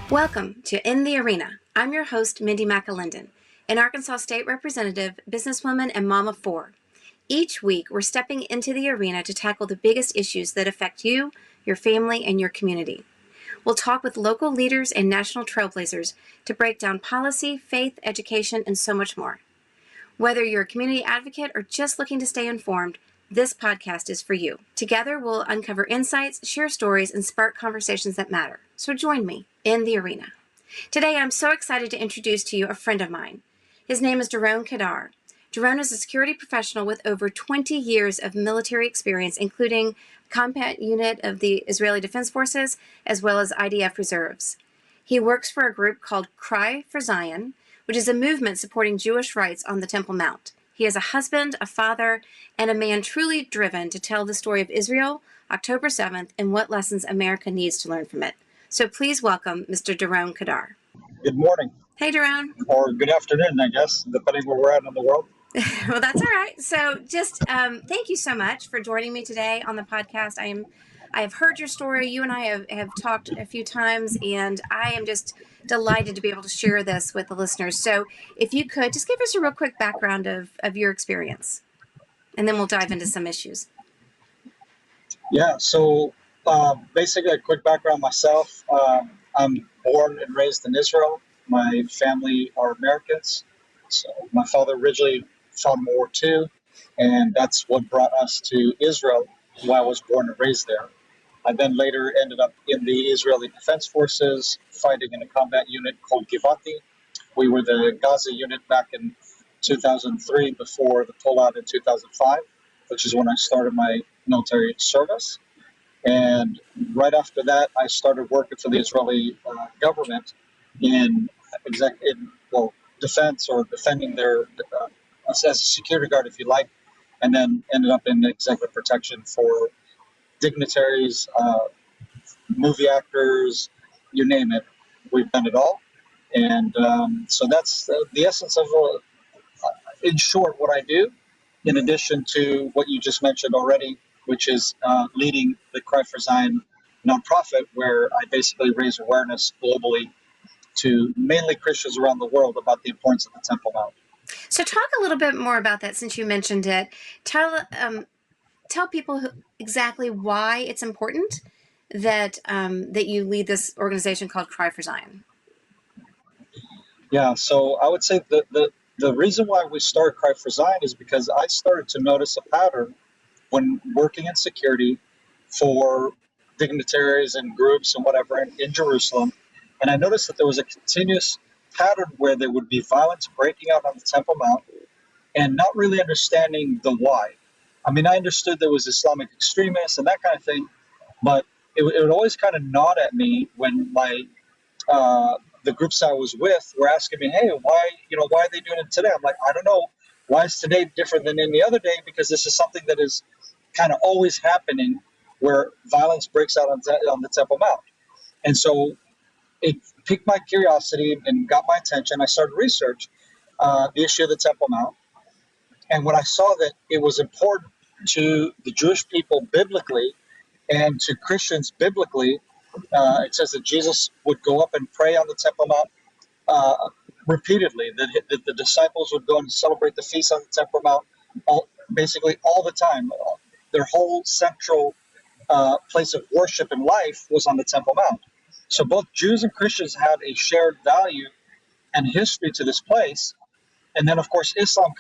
Welcome to In the Arena. I'm your host, Mindy McAlindon, an Arkansas State Representative, businesswoman, and mom of four. Each week, we're stepping into the arena to tackle the biggest issues that affect you, your family, and your community. We'll talk with local leaders and national trailblazers to break down policy, faith, education, and so much more. Whether you're a community advocate or just looking to stay informed, this podcast is for you. Together, we'll uncover insights, share stories, and spark conversations that matter. So join me in the arena. Today, I'm so excited to introduce to you a friend of mine. His name is Doron Keidar. Doron is a security professional with over 20 years of military experience, including combat unit of the Israeli Defense Forces, as well as IDF reserves. He works for a group called Cry for Zion, which is a movement supporting Jewish rights on the Temple Mount. He is a husband, a father, and a man truly driven to tell the story of Israel, October 7th, and what lessons America needs to learn from it. So please welcome Mr. Doron Keidar. Good morning. Hey, Doron. Or good afternoon, I guess, depending where we're at in the world. Well, that's all right. So just thank you so much for joining me today on the podcast. I have heard your story. You and I have talked a few times, and I am just delighted to be able to share this with the listeners. So if you could, just give us a real quick background of your experience, and then we'll dive into some issues. Yeah, so basically a quick background myself. I'm born and raised in Israel. My family are Americans. So my father originally fought in World War II, and that's what brought us to Israel, where I was born and raised there. I then later ended up in the Israeli Defense Forces, fighting in a combat unit called Givati. We were the Gaza unit back in 2003 before the pullout in 2005, which is when I started my military service. And right after that, I started working for the Israeli government in defense or defending their as a security guard, if you like, and then ended up in executive protection for dignitaries, movie actors, you name it. We've done it all. And so that's the essence of, in short, what I do, in addition to what you just mentioned already, which is leading the Cry for Zion nonprofit, where I basically raise awareness globally to mainly Christians around the world about the importance of the Temple Mount. So talk a little bit more about that since you mentioned it. Tell people exactly why it's important that you lead this organization called Cry for Zion. Yeah, so I would say the reason why we started Cry for Zion is because I started to notice a pattern when working in security for dignitaries and groups and whatever in Jerusalem. And I noticed that there was a continuous pattern where there would be violence breaking out on the Temple Mount and not really understanding the why. I mean, I understood there was Islamic extremists and that kind of thing, but it would always kind of nod at me when the groups I was with were asking me, hey, why are they doing it today? I'm like, I don't know. Why is today different than any other day? Because this is something that is kind of always happening where violence breaks out on the Temple Mount. And so it piqued my curiosity and got my attention. I started research the issue of the Temple Mount. And when I saw that it was important to the Jewish people biblically and to Christians biblically, it says that Jesus would go up and pray on the Temple Mount repeatedly, that the disciples would go and celebrate the feast on the Temple Mount basically all the time. Their whole central place of worship and life was on the Temple Mount. So both Jews and Christians had a shared value and history to this place. And then, of course, Islam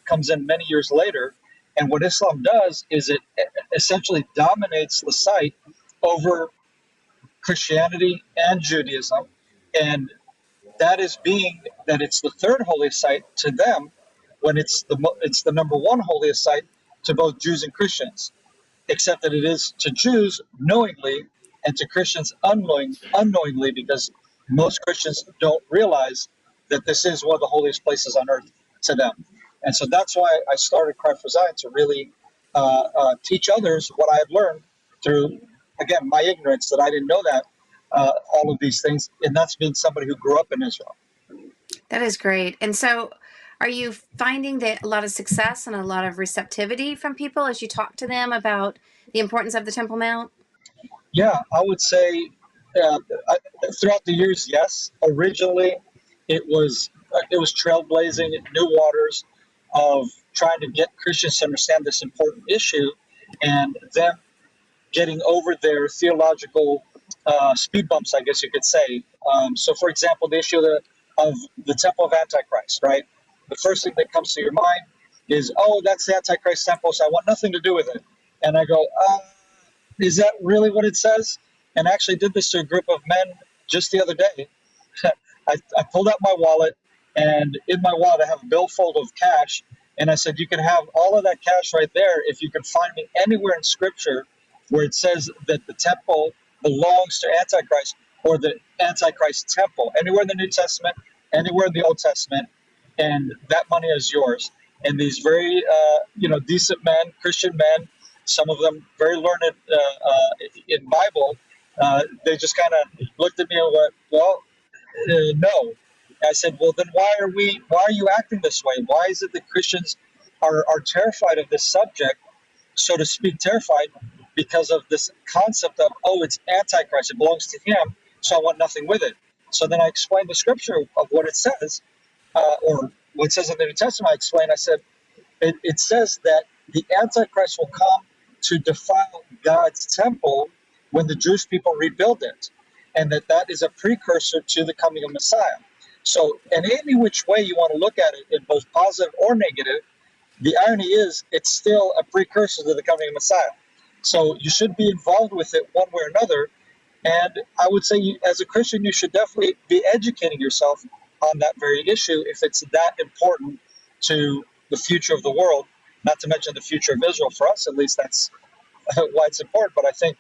comes in many years later. And what Islam does is it essentially dominates the site over Christianity and Judaism. And that is that it's the third holiest site to them when it's the number one holiest site to both Jews and Christians, except that it is to Jews knowingly and to Christians unknowingly, because most Christians don't realize that this is one of the holiest places on earth to them. And so that's why I started Cry for Zion, to really teach others what I had learned through, again, my ignorance, that I didn't know that all of these things, and that's being somebody who grew up in Israel. That is great. And so are you finding that a lot of success and a lot of receptivity from people as you talk to them about the importance of the Temple Mount? Yeah, I would say uh, throughout the years, yes. Originally, it was trailblazing new waters of trying to get Christians to understand this important issue, and them getting over their theological speed bumps, I guess you could say. So, for example, the issue of the temple of Antichrist, right? The first thing that comes to your mind is, oh, that's the Antichrist temple, so I want nothing to do with it. And I go, is that really what it says? And I actually did this to a group of men just the other day. I pulled out my wallet, and in my wallet I have a billfold of cash, and I said, you can have all of that cash right there if you can find me anywhere in Scripture where it says that the temple belongs to Antichrist or the Antichrist temple, anywhere in the New Testament, anywhere in the Old Testament, and that money is yours. And these very, decent men, Christian men, some of them very learned in Bible, they just kind of looked at me and went, well, no. I said, well, then why are you acting this way? Why is it that Christians are terrified of this subject, so to speak, terrified because of this concept of, oh, it's Antichrist, it belongs to him, so I want nothing with it. So then I explained the scripture of what it says, or what it says in the New Testament. I said, it says that the Antichrist will come to defile God's temple when the Jewish people rebuild it, and that is a precursor to the coming of Messiah. So, in any which way you want to look at it, in both positive or negative, the irony is it's still a precursor to the coming of Messiah. So you should be involved with it one way or another. And I would say, as a Christian, you should definitely be educating yourself on that very issue if it's that important to the future of the world, not to mention the future of Israel. For us, at least, that's why it's important. But I think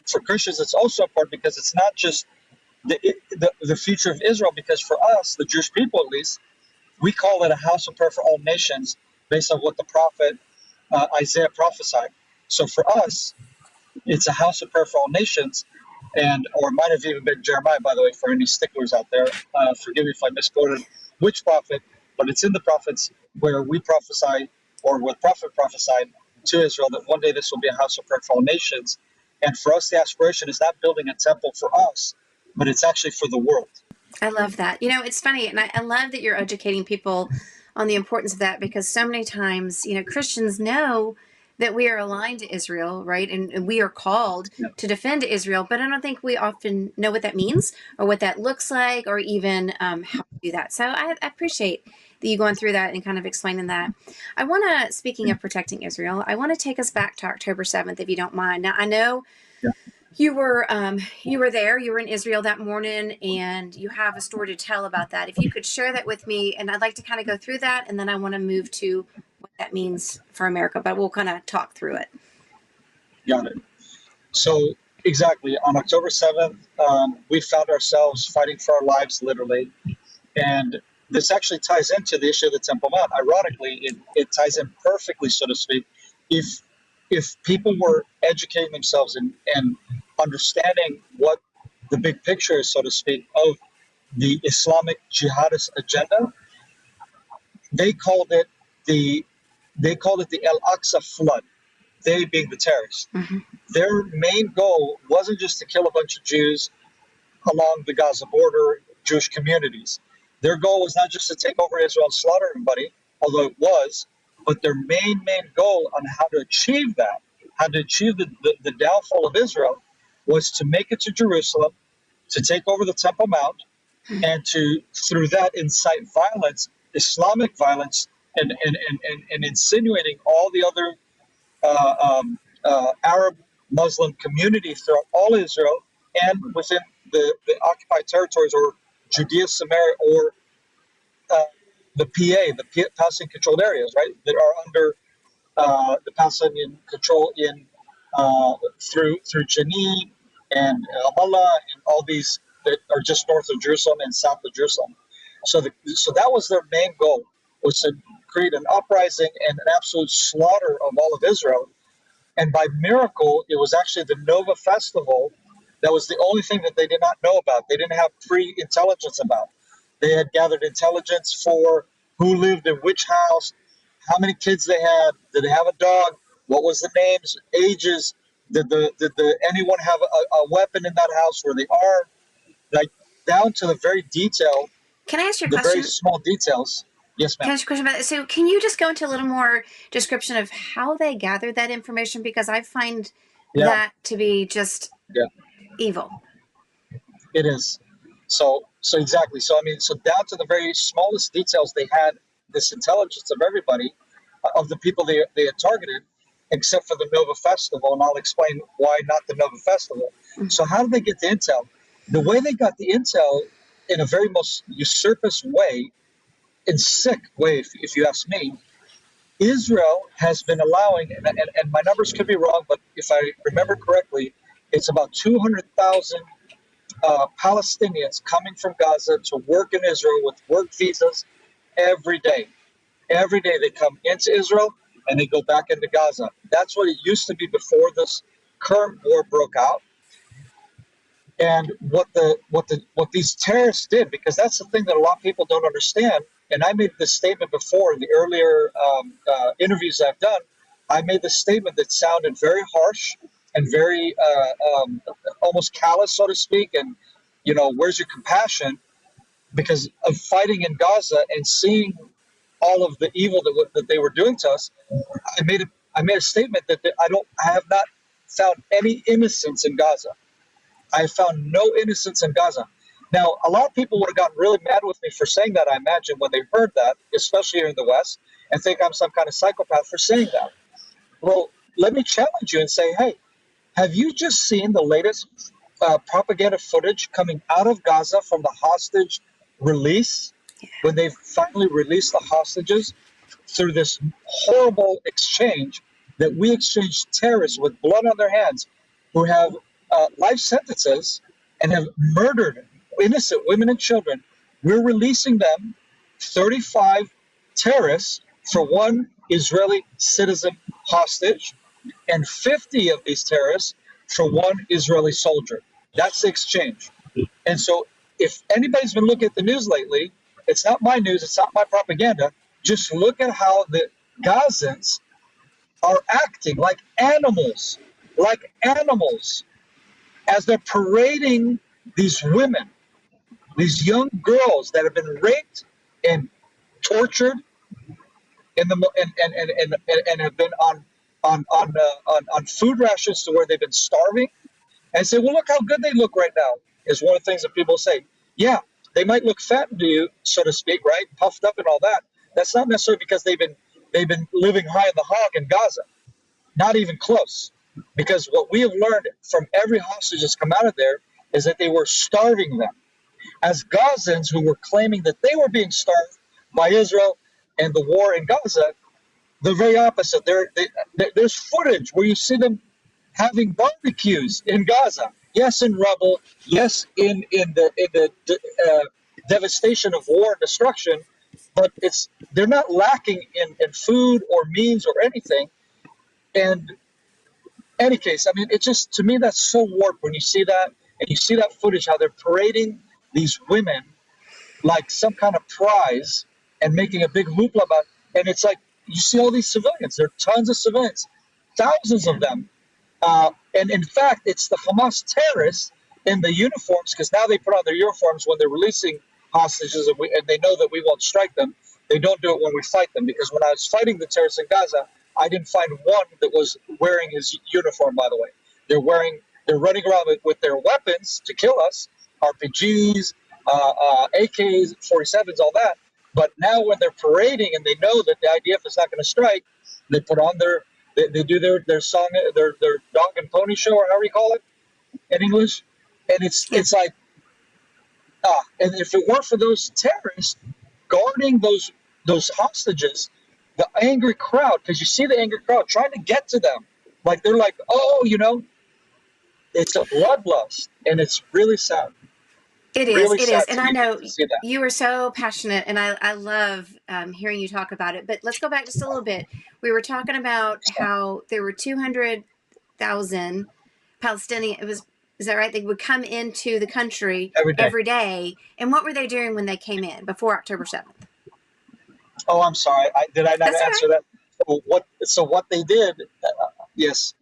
for Christians, it's also important because it's not just the future of Israel, because for us, the Jewish people at least, we call it a house of prayer for all nations based on what the prophet Isaiah prophesied. So for us, it's a house of prayer for all nations, or it might have even been Jeremiah, by the way, for any sticklers out there. Forgive me if I misquoted which prophet, but it's in the prophets where we prophesy, or where the prophet prophesied to Israel, that one day this will be a house of prayer for all nations. And for us, the aspiration is not building a temple for us, but it's actually for the world. I love that. It's funny, and I love that you're educating people on the importance of that, because so many times, Christians know that we are aligned to Israel, right? And we are called to defend Israel, but I don't think we often know what that means or what that looks like, or even how to do that. So I appreciate that you going through that and kind of explaining that. I want to, speaking of protecting Israel, I want to take us back to October 7th, if you don't mind. Now, I know you were there, you were in Israel that morning, and you have a story to tell about that. If you could share that with me, and I'd like to kind of go through that, and then I want to move to what that means for America, but we'll kind of talk through it. Got it. So exactly, on October 7th, we found ourselves fighting for our lives, literally. And this actually ties into the issue of the Temple Mount. Ironically, it ties in perfectly, so to speak. If people were educating themselves and understanding what the big picture is, so to speak, of the Islamic jihadist agenda, they called it the Al-Aqsa flood, they being the terrorists. Mm-hmm. Their main goal wasn't just to kill a bunch of Jews along the Gaza border, Jewish communities. Their goal was not just to take over Israel and slaughter everybody, although it was, but their main goal on how to achieve that, how to achieve the downfall of Israel, was to make it to Jerusalem, to take over the Temple Mount, and to, through that, incite violence, Islamic violence, and insinuating all the other Arab Muslim community throughout all Israel and within the occupied territories, or Judea, Samaria, or the Palestinian controlled areas, right, that are under the Palestinian control through Jenin and Ramallah, and all these that are just north of Jerusalem and south of Jerusalem. So that was their main goal, was to create an uprising and an absolute slaughter of all of Israel. And by miracle, it was actually the Nova Festival that was the only thing that they did not know about. They didn't have pre-intelligence about. They had gathered intelligence for who lived in which house, how many kids they had, did they have a dog, what was the names, ages, Did anyone have a weapon in that house? Were they armed? Like down to the very detail, Can I ask you a the very question? small details. Yes, Can I ma'am. ask you a question about that? So, can you just go into a little more description of how they gathered that information? Because I find Yeah, that to be just yeah, evil. it is. So exactly. So I mean, so down to the very smallest details, they had this intelligence of everybody, of the people they had targeted, except for the Nova Festival, and I'll explain why not the Nova Festival. Mm-hmm. So how did they get the intel? The way they got the intel, in a very most usurpous way, in sick way, if you ask me, Israel has been allowing, and my numbers could be wrong, but if I remember correctly, it's about 200,000 Palestinians coming from Gaza to work in Israel with work visas every day. Every day they come into Israel and they go back into Gaza. That's what it used to be before this current war broke out. And what these terrorists did, because that's the thing that a lot of people don't understand. And I made this statement before in the earlier interviews I've done. I made this statement that sounded very harsh and very almost callous, so to speak. And where's your compassion? Because of fighting in Gaza and seeing all of the evil that they were doing to us, I made a statement that I have not found any innocence in Gaza. I found no innocence in Gaza. Now, a lot of people would have gotten really mad with me for saying that, I imagine, when they heard that, especially here in the West, and think I'm some kind of psychopath for saying that. Well, let me challenge you and say, hey, have you just seen the latest propaganda footage coming out of Gaza from the hostage release, when they finally released the hostages through this horrible exchange that we exchanged terrorists with blood on their hands who have life sentences and have murdered innocent women and children? We're releasing them, 35 terrorists, for one Israeli citizen hostage, and 50 of these terrorists for one Israeli soldier. That's the exchange. And so if anybody's been looking at the news lately, it's not my news, it's not my propaganda. Just look at how the Gazans are acting like animals, as they're parading these women, these young girls that have been raped and tortured and have been on food rations to where they've been starving, and say, well, look how good they look right now, is one of the things that people say. Yeah, they might look fat to you, so to speak, right, puffed up and all that. That's not necessarily because they've been living high in the hog in Gaza. Not even close. Because what we have learned from every hostage that's come out of there is that they were starving them. As Gazans who were claiming that they were being starved by Israel and the war in Gaza, the very opposite. There's footage where you see them having barbecues in Gaza. Yes, in rubble. Yes, in the devastation of war and destruction. But they're not lacking in food or means or anything. And any case, I mean, it just, to me, that's so warped when you see that, and you see that footage, how they're parading these women like some kind of prize and making a big hoopla about it. And it's like, you see all these civilians. There are tons of civilians, thousands of them. And in fact, it's the Hamas terrorists in the uniforms, because now they put on their uniforms when they're releasing hostages, and they know that we won't strike them. They don't do it when we fight them, because when I was fighting the terrorists in Gaza, I didn't find one that was wearing his uniform, by the way. They're running around with their weapons to kill us, RPGs, AKs, 47s, all that. But now when they're parading and they know that the IDF is not going to strike, they put on they do their song, their dog and pony show, or however you call it in English. And it's like, and if it weren't for those terrorists guarding those hostages, the angry crowd, because you see the angry crowd trying to get to them, like they're like, oh, it's a bloodlust, and it's really sad. It is, Really it is. sad And to I me know to see that. you are so passionate, and I love hearing you talk about it. But let's go back just a little bit. We were talking about how there were 200,000 Palestinian. Is that right? They would come into the country Every day. every day. And what were they doing when they came in before October 7th? Oh, I'm sorry. Did I not That's all answer right. that? So what they did? Yes.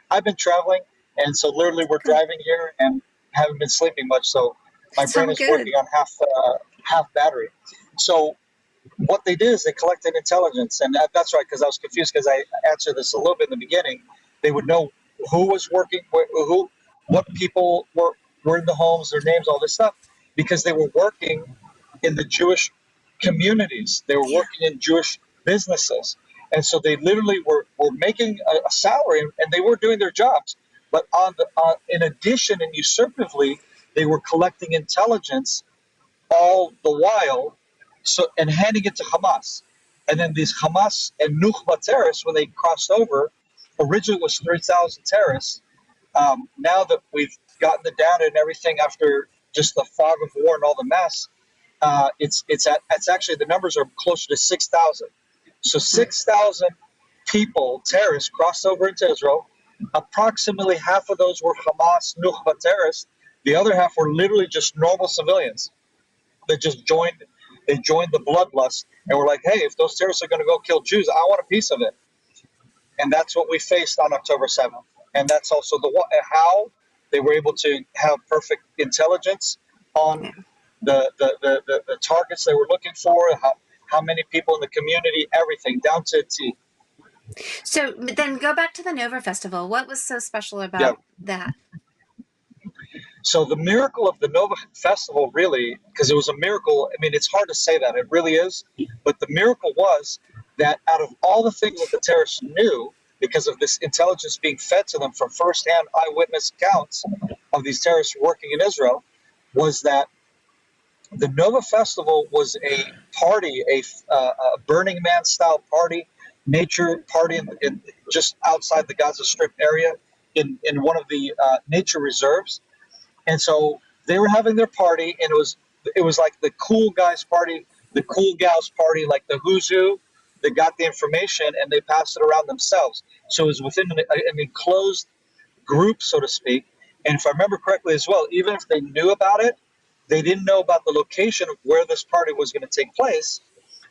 I've been traveling, and so literally we're driving here and haven't been sleeping much. So my So brain is good. working on half battery. So what they did is they collected intelligence, and that's right, because I was confused because I answered this a little bit in the beginning. They would know who was working, what people were in the homes, their names, all this stuff, because they were working in the Jewish communities. They were working in Jewish businesses, and so they literally were making a salary, and they were doing their jobs. But in addition and usurpatively, they were collecting intelligence all the while, and handing it to Hamas. And then these Hamas and Nukhba terrorists, when they crossed over, originally was 3,000 terrorists. Now that we've gotten the data and everything after just the fog of war and all the mess, it's actually the numbers are closer to 6,000. So 6,000 people, terrorists, crossed over into Israel. Approximately half of those were Hamas Nukhba terrorists. The other half were literally just normal civilians that just joined. They joined the bloodlust and were like, "Hey, if those terrorists are going to go kill Jews, I want a piece of it." And that's what we faced on October 7th. And that's also how they were able to have perfect intelligence on the targets they were looking for, how many people in the community, everything down to a T. So then go back to the Nova Festival. What was so special about that? So the miracle of the Nova Festival, really, because it was a miracle. I mean, it's hard to say that. It really is. But the miracle was that out of all the things that the terrorists knew, because of this intelligence being fed to them from firsthand eyewitness accounts of these terrorists working in Israel, was that the Nova Festival was a party, a Burning Man style party, nature party in just outside the Gaza Strip area in one of the nature reserves. And so they were having their party, and it was like the cool guys party, the cool gals party, like the who's who. They got the information and they passed it around themselves. So it was within an enclosed group, so to speak. And if I remember correctly as well, even if they knew about it, they didn't know about the location of where this party was going to take place,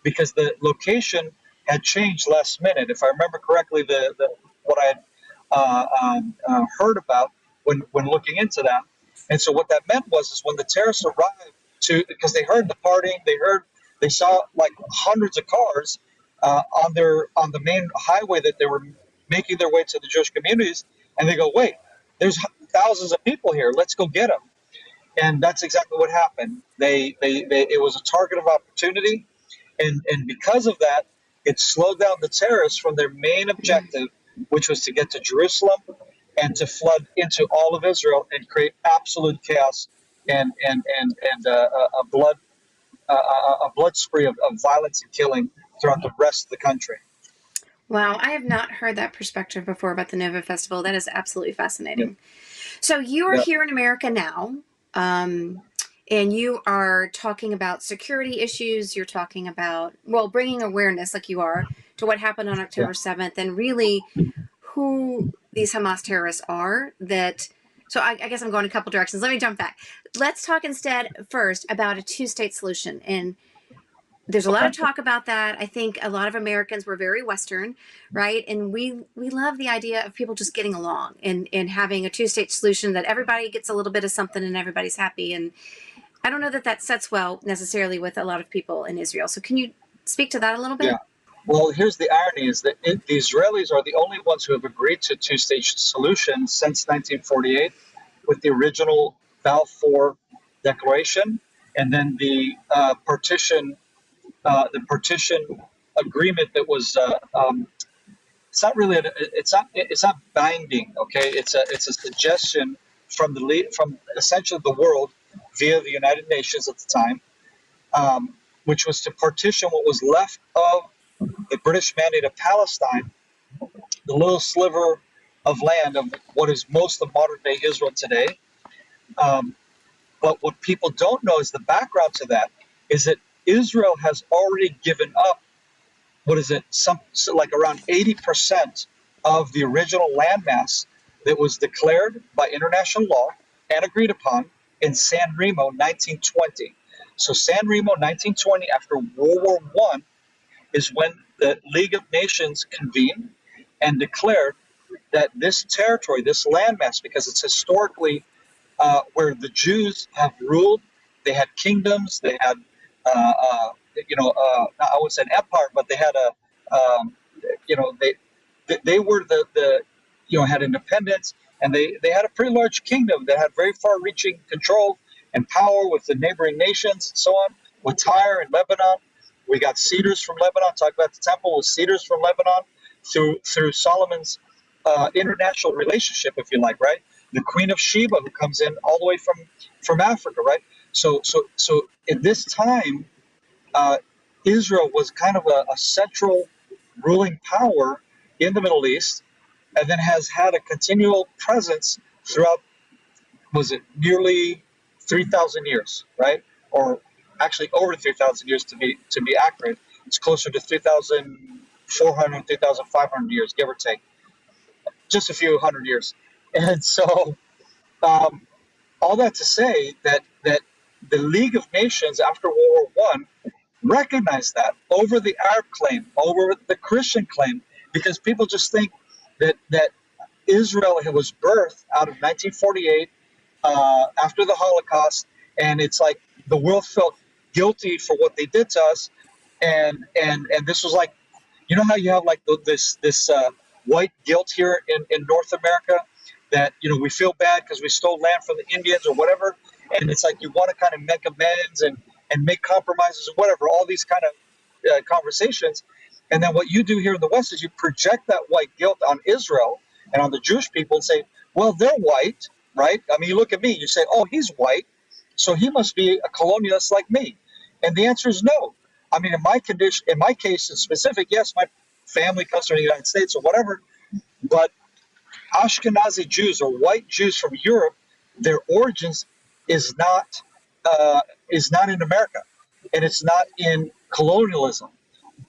because the location had changed last minute. If I remember correctly, what I had heard about when looking into that. And so what that meant is when the terrorists arrived because they heard the partying, they saw like hundreds of cars on the main highway that they were making their way to the Jewish communities, and they go, wait, there's thousands of people here. Let's go get them. And that's exactly what happened. It was a target of opportunity, and because of that, it slowed down the terrorists from their main objective, which was to get to Jerusalem and to flood into all of Israel and create absolute chaos and a blood spree of violence and killing throughout the rest of the country. Wow, I have not heard that perspective before about the Nova Festival. That is absolutely fascinating. So you are here in America now, and you are talking about security issues. You're talking about, bringing awareness, like you are, to what happened on October 7th, and really who these Hamas terrorists are. So I guess I'm going a couple directions. Let me jump back. Let's talk instead first about a two-state solution. And there's a lot of talk about that. I think a lot of Americans were very Western, right? And we love the idea of people just getting along and having a two-state solution that everybody gets a little bit of something and everybody's happy. And I don't know that sets well necessarily with a lot of people in Israel. So can you speak to that a little bit? Yeah. Well, here's the irony is that the Israelis are the only ones who have agreed to a two-state solution since 1948 with the original Balfour Declaration, and then the partition agreement that was it's not really it's not binding. Okay, it's a suggestion from essentially the world via the United Nations at the time, which was to partition what was left of the British Mandate of Palestine, the little sliver of land of what is most of modern day Israel today. But what people don't know is the background to that is that Israel has already given up, like around 80% of the original landmass that was declared by international law and agreed upon in San Remo 1920. So San Remo 1920, after World War I, is when the League of Nations convened and declared that this territory, this landmass, because it's historically where the Jews have ruled. They had kingdoms. They had, I would say an empire, but they had they were had independence, and they had a pretty large kingdom that had very far-reaching control and power with the neighboring nations and so on. With Tyre and Lebanon, we got cedars from Lebanon. Talk about the temple with cedars from Lebanon through Solomon's international relationship, if you like, right? The Queen of Sheba, who comes in all the way from Africa, right? So at this time, Israel was kind of a central ruling power in the Middle East, and then has had a continual presence throughout, was it nearly 3,000 years, right? Or actually over 3,000 years to be accurate. It's closer to 3,400, 3,500 years, give or take. Just a few hundred years. And so all that to say that the League of Nations after World War I recognized that over the Arab claim, over the Christian claim, because people just think that Israel was birthed out of 1948 after the Holocaust, and it's like the world felt guilty for what they did to us, and this was like, you know how you have like this white guilt here in North America, that we feel bad because we stole land from the Indians or whatever, and it's like you want to kind of make amends and make compromises or whatever, all these kind of conversations. And then what you do here in the West is you project that white guilt on Israel and on the Jewish people and say, well, they're white, right? I mean, you look at me, you say, oh, he's white, so he must be a colonialist like me. And the answer is no. I mean, in my case in specific, yes, my family comes from the United States or whatever, but Ashkenazi Jews or white Jews from Europe, their origins is not in America, and it's not in colonialism.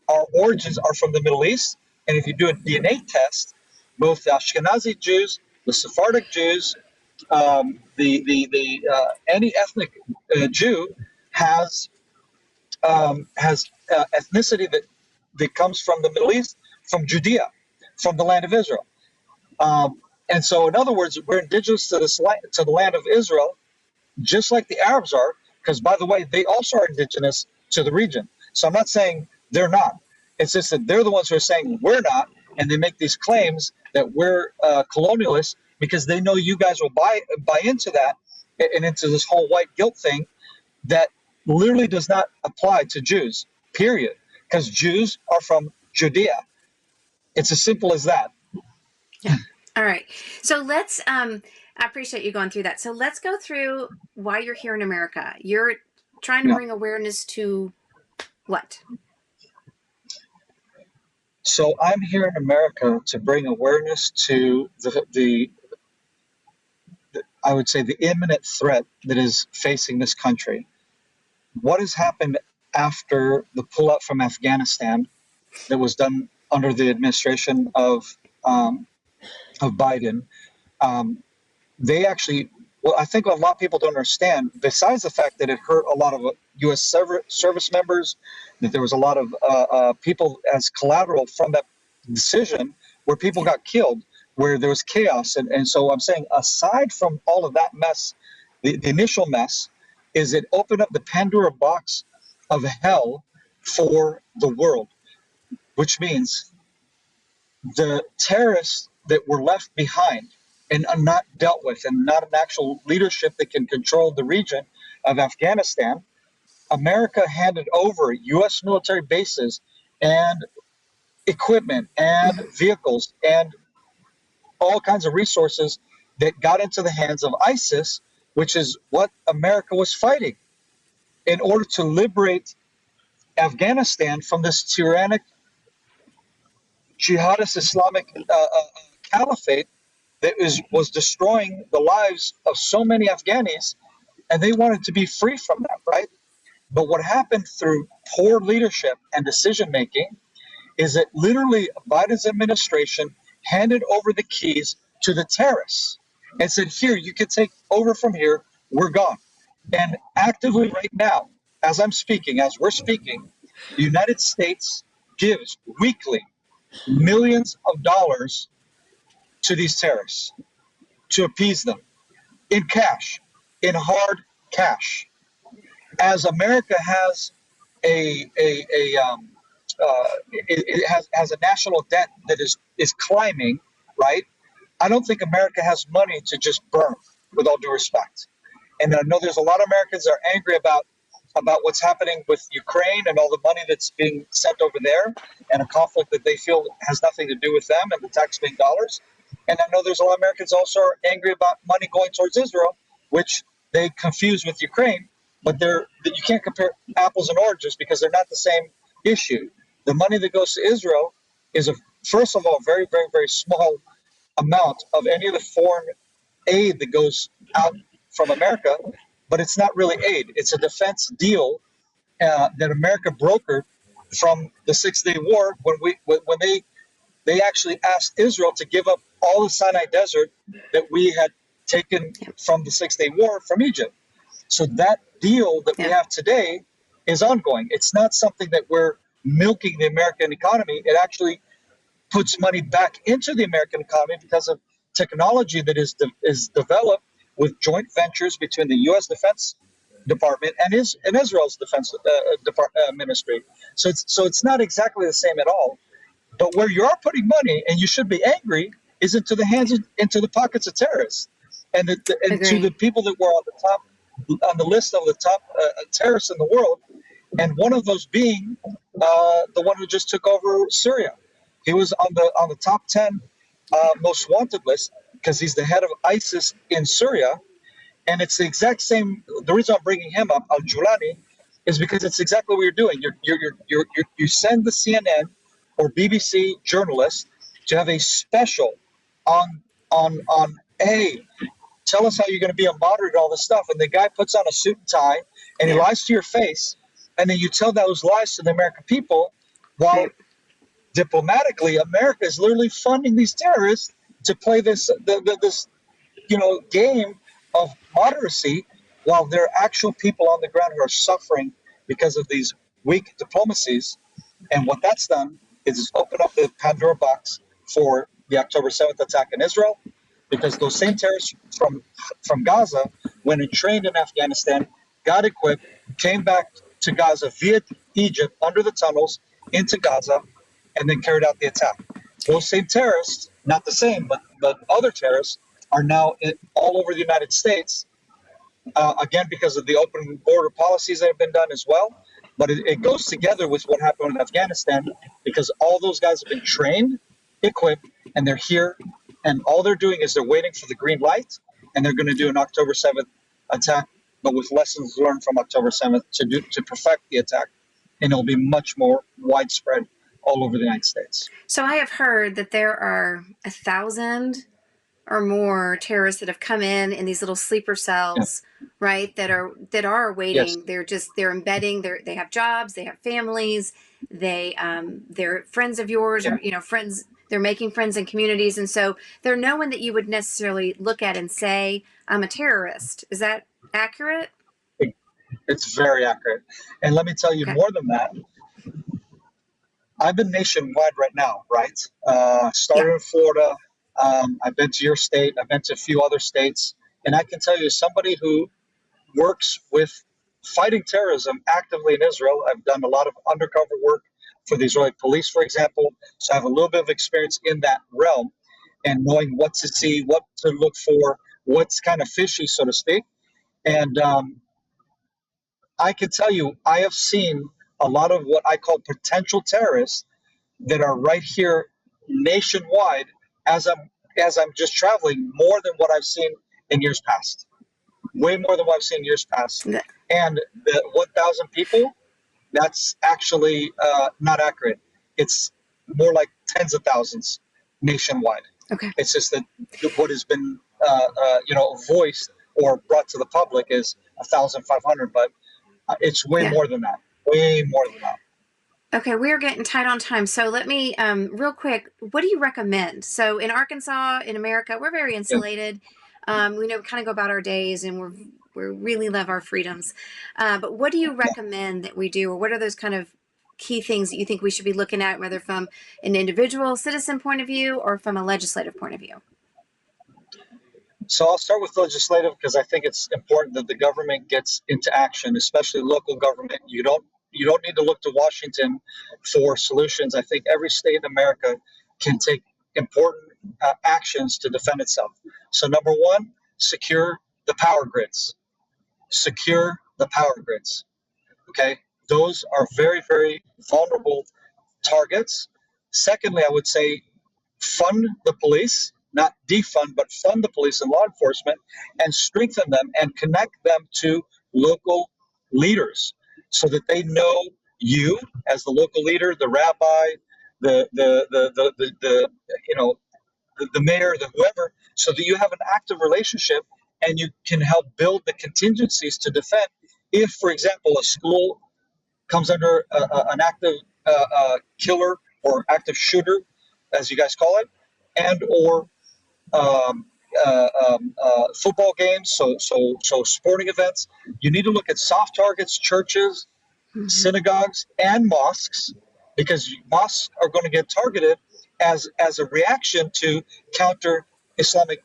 Our origins are from the Middle East, and if you do a DNA test, both the Ashkenazi Jews, the Sephardic Jews, any ethnic Jew has ethnicity that comes from the Middle East, from Judea, from the land of Israel. And so, in other words, we're indigenous to the land of Israel, just like the Arabs are, because, by the way, they also are indigenous to the region. So I'm not saying they're not. It's just that they're the ones who are saying we're not, and they make these claims that we're colonialists because they know you guys will buy into that and into this whole white guilt thing that literally does not apply to Jews, period, because Jews are from Judea. It's as simple as that. Yeah. All right. So let's, I appreciate you going through that. So let's go through why you're here in America. You're trying to bring awareness to what? So I'm here in America to bring awareness to the I would say the imminent threat that is facing this country. What has happened after the pullout from Afghanistan that was done under the administration of Biden? They actually, well, I think a lot of people don't understand, besides the fact that it hurt a lot of U.S. service members, that there was a lot of people as collateral from that decision where people got killed, where there was chaos. And so I'm saying, aside from all of that mess, the initial mess, is it opened up the Pandora box of hell for the world, which means the terrorists that were left behind and are not dealt with, and not an actual leadership that can control the region of Afghanistan. America handed over U.S. military bases and equipment and vehicles and all kinds of resources that got into the hands of ISIS, which is what America was fighting in order to liberate Afghanistan from this tyrannic jihadist Islamic caliphate that was destroying the lives of so many Afghanis, and they wanted to be free from that, right? But what happened through poor leadership and decision making is that literally Biden's administration handed over the keys to the terrorists and said, here, you can take over from here, we're gone. And actively right now, as we're speaking, the United States gives weekly millions of dollars to these terrorists to appease them in cash, in hard cash. As America has it has a national debt that is climbing, right? I don't think America has money to just burn, with all due respect. And I know there's a lot of Americans that are angry about what's happening with Ukraine and all the money that's being sent over there, and a conflict that they feel has nothing to do with them and the taxpaying dollars. And I know there's a lot of Americans also are angry about money going towards Israel, which they confuse with Ukraine. But you can't compare apples and oranges because they're not the same issue. The money that goes to Israel is, first of all, very, very, very small amount of any of the foreign aid that goes out from America, but it's not really aid. It's a defense deal that America brokered from the 6-Day War when they actually asked Israel to give up all the Sinai Desert that we had taken from the 6-Day War from Egypt. So that deal that we have today is ongoing. It's not something that we're milking the American economy. It actually puts money back into the American economy because of technology that is developed with joint ventures between the U.S. Defense Department and Israel's Defense Ministry. So it's not exactly the same at all. But where you are putting money, and you should be angry, is into the pockets of terrorists, and to the people that were on the list of the top terrorists in the world, and one of those being the one who just took over Syria. He was on the top 10 most wanted list because he's the head of ISIS in Syria, and it's the exact same. The reason I'm bringing him up, Al Julani, is because it's exactly what you're doing. You send the CNN or BBC journalists to have a special on hey, tell us how you're going to be a moderate and all this stuff, and the guy puts on a suit and tie and he lies to your face, and then you tell those lies to the American people while diplomatically America is literally funding these terrorists to play this game of moderacy while there are actual people on the ground who are suffering because of these weak diplomacies. And what that's done is open up the Pandora box for the October 7th attack in Israel, because those same terrorists from Gaza went and trained in Afghanistan, got equipped, came back to Gaza via Egypt under the tunnels into Gaza, and then carried out the attack. Those same terrorists, not the same, but other terrorists, are now all over the United States, again, because of the open border policies that have been done as well. But it goes together with what happened in Afghanistan, because all those guys have been trained, equipped, and they're here. And all they're doing is they're waiting for the green light, and they're going to do an October 7th attack, but with lessons learned from October 7th to perfect the attack. And it'll be much more widespread all over the United States. So I have heard that there are 1,000 or more terrorists that have come in these little sleeper cells, right? That are waiting. Yes. They're embedding. They have jobs. They have families. They're friends of yours, or friends. They're making friends in communities, and so they're no one that you would necessarily look at and say, "I'm a terrorist." Is that accurate? It's very accurate, and let me tell you more than that. I've been nationwide right now, right? Started in Florida. I've been to your state. I've been to a few other states. And I can tell you, as somebody who works with fighting terrorism actively in Israel, I've done a lot of undercover work for the Israeli police, for example. So I have a little bit of experience in that realm and knowing what to see, what to look for, what's kind of fishy, so to speak. And I can tell you, I have seen a lot of what I call potential terrorists that are right here nationwide as I'm just traveling, more than what I've seen in years past. Way more than what I've seen in years past. And the 1,000 people, that's actually not accurate. It's more like tens of thousands nationwide. Okay. It's just that what has been voiced or brought to the public is 1,500, but it's way more than that. Way more than that. Okay, we are getting tight on time. So let me, real quick, what do you recommend? So in Arkansas, in America, we're very insulated. We kind of go about our days, and we really love our freedoms. But what do you recommend that we do, or what are those kind of key things that you think we should be looking at, whether from an individual citizen point of view or from a legislative point of view? So I'll start with legislative because I think it's important that the government gets into action, especially local government. You don't need to look to Washington for solutions. I think every state in America can take important actions to defend itself. So number one, secure the power grids. Secure the power grids. Okay, those are very, very vulnerable targets. Secondly, I would say fund the police, not defund, but fund the police and law enforcement and strengthen them and connect them to local leaders so that they know you as the local leader, the rabbi, the you know, the mayor, the whoever, so that you have an active relationship and you can help build the contingencies to defend if, for example, a school comes under an active killer or active shooter, as you guys call it, and or um, football games, so sporting events. You need to look at soft targets, churches, synagogues, and mosques, because mosques are going to get targeted as a reaction to counter Islamic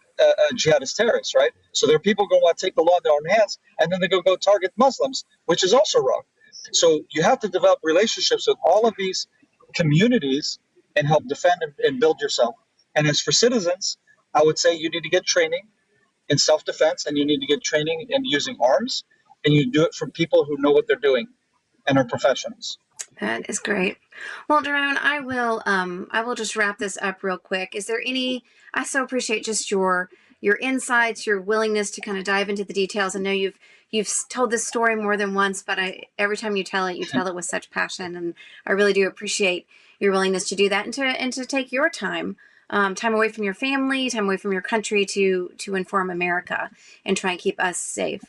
jihadist terrorists, right? So there are people going to want to take the law in their own hands, and then they go target Muslims, which is also wrong. So you have to develop relationships with all of these communities and help defend and build yourself. And as for citizens, I would say you need to get training in self-defense, and you need to get training in using arms, and you do it from people who know what they're doing and are professionals. That is great. Well, Doron, I will just wrap this up real quick. Is there I so appreciate just your insights, your willingness to kind of dive into the details. I know you've told this story more than once, but every time you tell it with such passion, and I really do appreciate your willingness to do that and to take your time away from your family, time away from your country to inform America and try and keep us safe.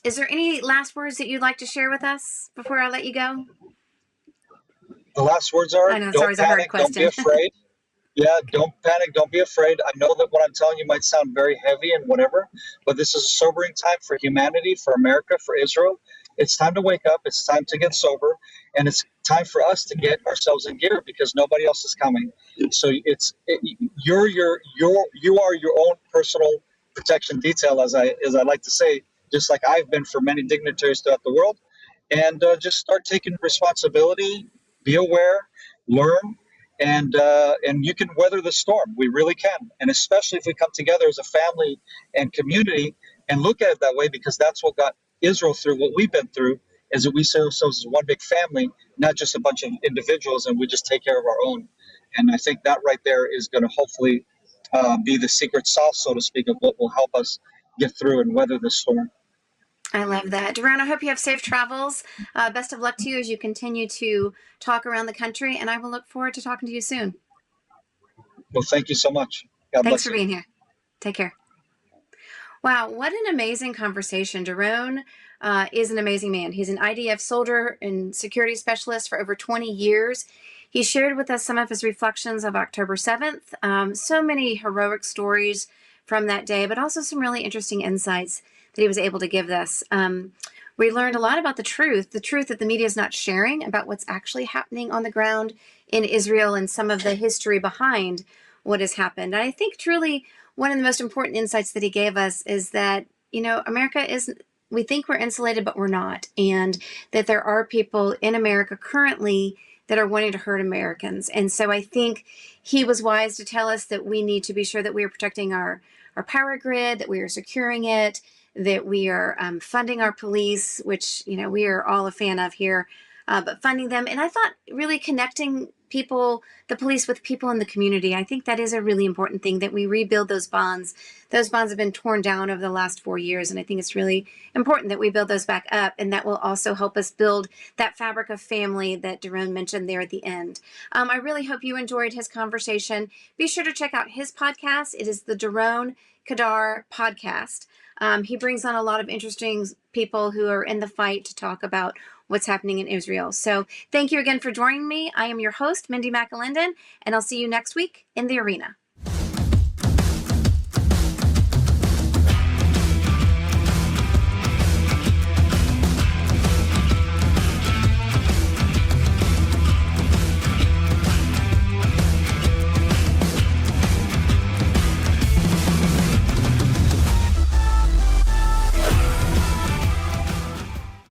Is there any last words that you'd like to share with us before I let you go? The last words are, I know, don't panic, don't be afraid. Yeah, don't panic, don't be afraid. I know that what I'm telling you might sound very heavy and whatever, but this is a sobering time for humanity, for America, for Israel. It's time to wake up. It's time to get sober, and it's time for us to get ourselves in gear because nobody else is coming. So you are your own personal protection detail, as I like to say, just like I've been for many dignitaries throughout the world. And just start taking responsibility. Be aware, learn, and you can weather the storm. We really can, and especially if we come together as a family and community and look at it that way, because that's what got Israel through what we've been through. Is that we see ourselves as one big family, not just a bunch of individuals, and we just take care of our own. And I think that right there is going to hopefully be the secret sauce, so to speak, of what will help us get through and weather this storm. I love that. Doron, I hope you have safe travels. Best of luck to you as you continue to talk around the country, and I will look forward to talking to you soon. Well, thank you so much. God Thanks bless for you. being here. Take care. Wow, what an amazing conversation. Doron is an amazing man. He's an IDF soldier and security specialist for over 20 years. He shared with us some of his reflections of October 7th, so many heroic stories from that day, but also some really interesting insights that he was able to give us. We learned a lot about the truth that the media is not sharing about what's actually happening on the ground in Israel and some of the history behind what has happened. And I think truly one of the most important insights that he gave us is that, we think we're insulated, but we're not. And that there are people in America currently that are wanting to hurt Americans. And so I think he was wise to tell us that we need to be sure that we are protecting our power grid, that we are securing it, that we are funding our police, which, we are all a fan of here, but funding them. And I thought really connecting the police with people in the community, I think that is a really important thing, that we rebuild those bonds. Those bonds have been torn down over the last 4 years. And I think it's really important that we build those back up. And that will also help us build that fabric of family that Doron mentioned there at the end. I really hope you enjoyed his conversation. Be sure to check out his podcast. It is the Doron Keidar podcast. He brings on a lot of interesting people who are in the fight to talk about what's happening in Israel. So thank you again for joining me. I am your host, Mindy McAlindon, and I'll see you next week in the arena.